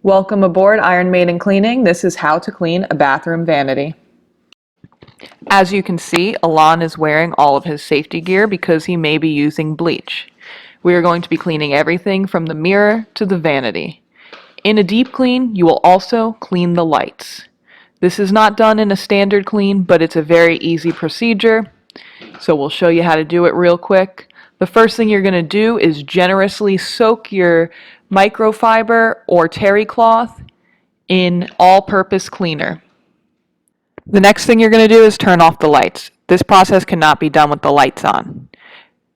Welcome aboard Iron Maiden Cleaning. This is how to clean a bathroom vanity. As you can see, Alon is wearing all of his safety gear because he may be using bleach. We are going to be cleaning everything from the mirror to the vanity. In a deep clean, you will also clean the lights. This is not done in a standard clean, but it's a very easy procedure. So we'll show you how to do it real quick. The first thing you're going to do is generously soak your microfiber or terry cloth in all-purpose cleaner. The next thing you're going to do is turn off the lights. This process cannot be done with the lights on.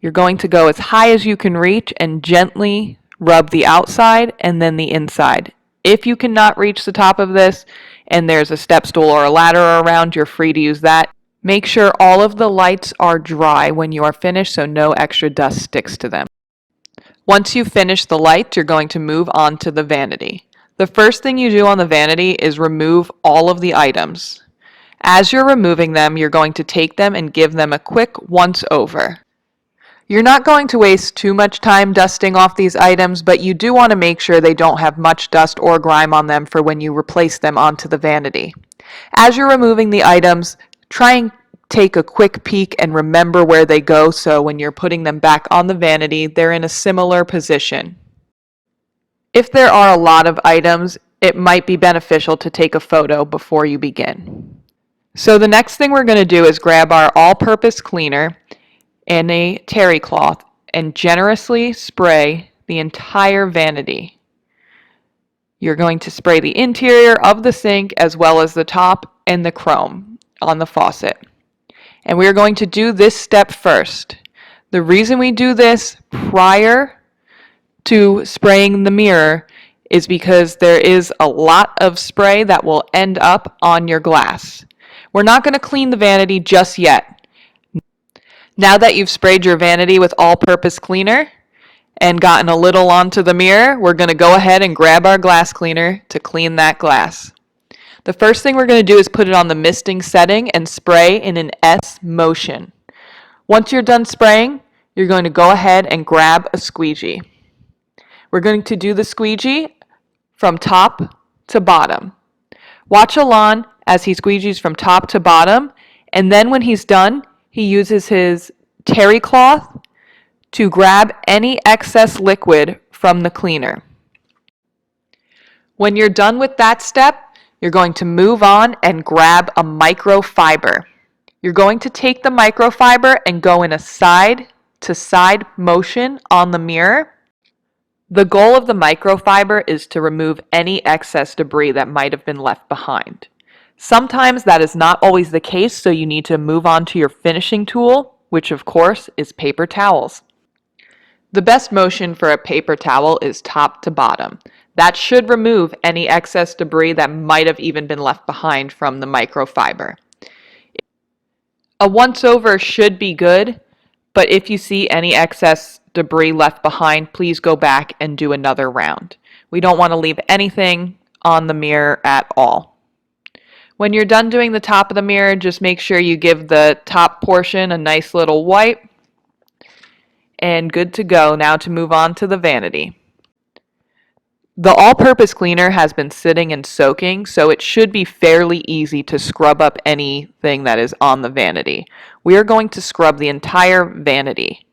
You're going to go as high as you can reach and gently rub the outside and then the inside. If you cannot reach the top of this and there's a step stool or a ladder around, you're free to use that. Make sure all of the lights are dry when you are finished so no extra dust sticks to them. Once you've finished the lights, you're going to move on to the vanity. The first thing you do on the vanity is remove all of the items. As you're removing them, you're going to take them and give them a quick once over. You're not going to waste too much time dusting off these items, but you do want to make sure they don't have much dust or grime on them for when you replace them onto the vanity. As you're removing the items, try and take a quick peek and remember where they go so when you're putting them back on the vanity, they're in a similar position. If there are a lot of items, it might be beneficial to take a photo before you begin. So the next thing we're going to do is grab our all-purpose cleaner and a terry cloth and generously spray the entire vanity. You're going to spray the interior of the sink as well as the top and the chrome on the faucet. And we're going to do this step first. The reason we do this prior to spraying the mirror is because there is a lot of spray that will end up on your glass. We're not going to clean the vanity just yet. Now that you've sprayed your vanity with all-purpose cleaner and gotten a little onto the mirror, we're going to go ahead and grab our glass cleaner to clean that glass. The first thing we're going to do is put it on the misting setting and spray in an S motion. Once you're done spraying, you're going to go ahead and grab a squeegee. We're going to do the squeegee from top to bottom. Watch Alon as he squeegees from top to bottom, and then when he's done, he uses his terry cloth to grab any excess liquid from the cleaner. When you're done with that step, you're going to move on and grab a microfiber. You're going to take the microfiber and go in a side-to-side motion on the mirror. The goal of the microfiber is to remove any excess debris that might have been left behind. Sometimes that is not always the case, so you need to move on to your finishing tool, which of course is paper towels. The best motion for a paper towel is top to bottom. That should remove any excess debris that might have even been left behind from the microfiber. A once-over should be good, but if you see any excess debris left behind, please go back and do another round. We don't want to leave anything on the mirror at all. When you're done doing the top of the mirror, just make sure you give the top portion a nice little wipe. And good to go. Now to move on to the vanity. The all-purpose cleaner has been sitting and soaking, so it should be fairly easy to scrub up anything that is on the vanity. We are going to scrub the entire vanity.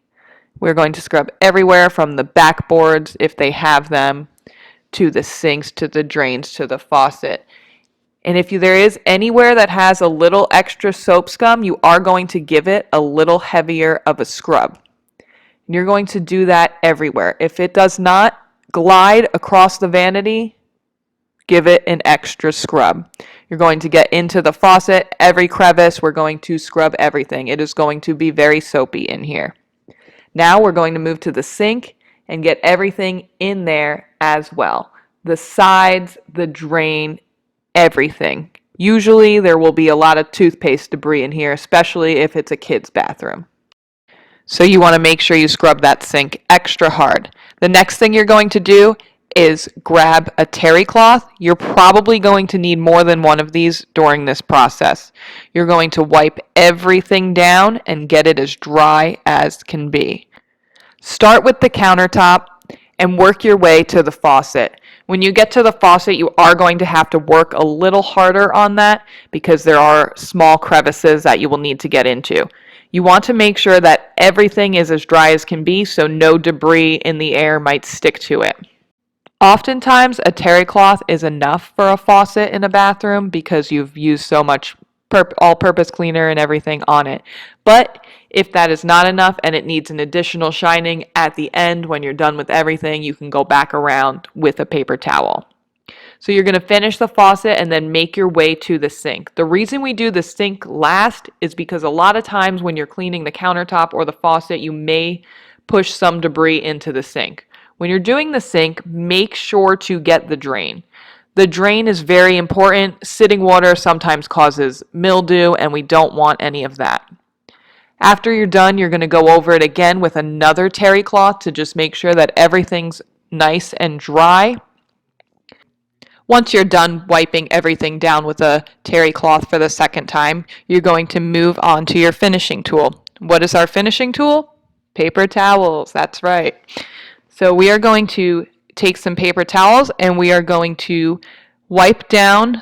We're going to scrub everywhere from the backboards, if they have them, to the sinks, to the drains, to the faucet. And if there is anywhere that has a little extra soap scum, you are going to give it a little heavier of a scrub. And you're going to do that everywhere. If it does not glide across the vanity, give it an extra scrub. You're going to get into the faucet, every crevice, we're going to scrub everything. It is going to be very soapy in here. Now we're going to move to the sink and get everything in there as well. The sides, the drain, everything. Usually there will be a lot of toothpaste debris in here, especially if it's a kid's bathroom. So you want to make sure you scrub that sink extra hard. The next thing you're going to do is grab a terry cloth. You're probably going to need more than one of these during this process. You're going to wipe everything down and get it as dry as can be. Start with the countertop and work your way to the faucet. When you get to the faucet, you are going to have to work a little harder on that because there are small crevices that you will need to get into. You want to make sure that everything is as dry as can be so no debris in the air might stick to it. Oftentimes, a terry cloth is enough for a faucet in a bathroom because you've used so much all-purpose cleaner and everything on it. But if that is not enough and it needs an additional shining at the end when you're done with everything, you can go back around with a paper towel. So you're going to finish the faucet and then make your way to the sink. The reason we do the sink last is because a lot of times when you're cleaning the countertop or the faucet, you may push some debris into the sink. When you're doing the sink, make sure to get the drain. The drain is very important. Sitting water sometimes causes mildew, and we don't want any of that. After you're done, you're going to go over it again with another terry cloth to just make sure that everything's nice and dry. Once you're done wiping everything down with a terry cloth for the second time, you're going to move on to your finishing tool. What is our finishing tool? Paper towels, that's right. So we are going to take some paper towels and we are going to wipe down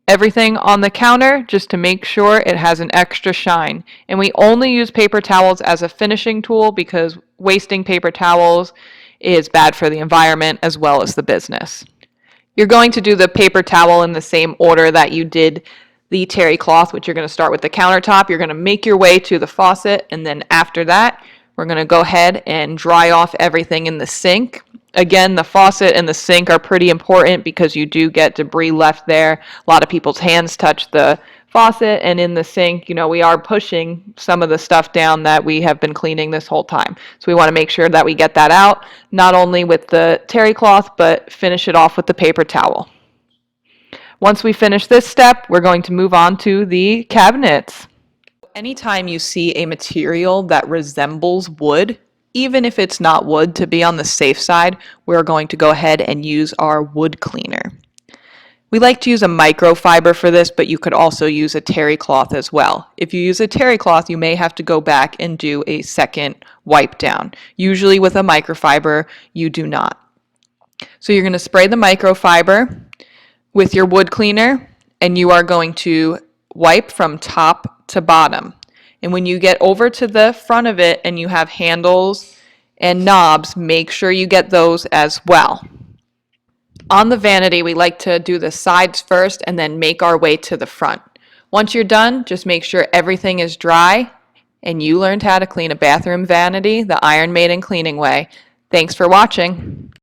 everything on the counter just to make sure it has an extra shine. And we only use paper towels as a finishing tool because wasting paper towels is bad for the environment as well as the business. You're going to do the paper towel in the same order that you did the terry cloth, which you're going to start with the countertop. You're going to make your way to the faucet, and then after that, we're going to go ahead and dry off everything in the sink. Again, the faucet and the sink are pretty important because you do get debris left there. A lot of people's hands touch the faucet, and in the sink, we are pushing some of the stuff down that we have been cleaning this whole time. So we want to make sure that we get that out, not only with the terry cloth, but finish it off with the paper towel. Once we finish this step, we're going to move on to the cabinets. Anytime you see a material that resembles wood, even if it's not wood, to be on the safe side, we're going to go ahead and use our wood cleaner. We like to use a microfiber for this, but you could also use a terry cloth as well. If you use a terry cloth, you may have to go back and do a second wipe down. Usually with a microfiber, you do not. So you're going to spray the microfiber with your wood cleaner, and you are going to wipe from top to bottom. And when you get over to the front of it and you have handles and knobs, make sure you get those as well. On the vanity, we like to do the sides first and then make our way to the front. Once you're done, just make sure everything is dry and you learned how to clean a bathroom vanity the Iron Maiden cleaning way. Thanks for watching.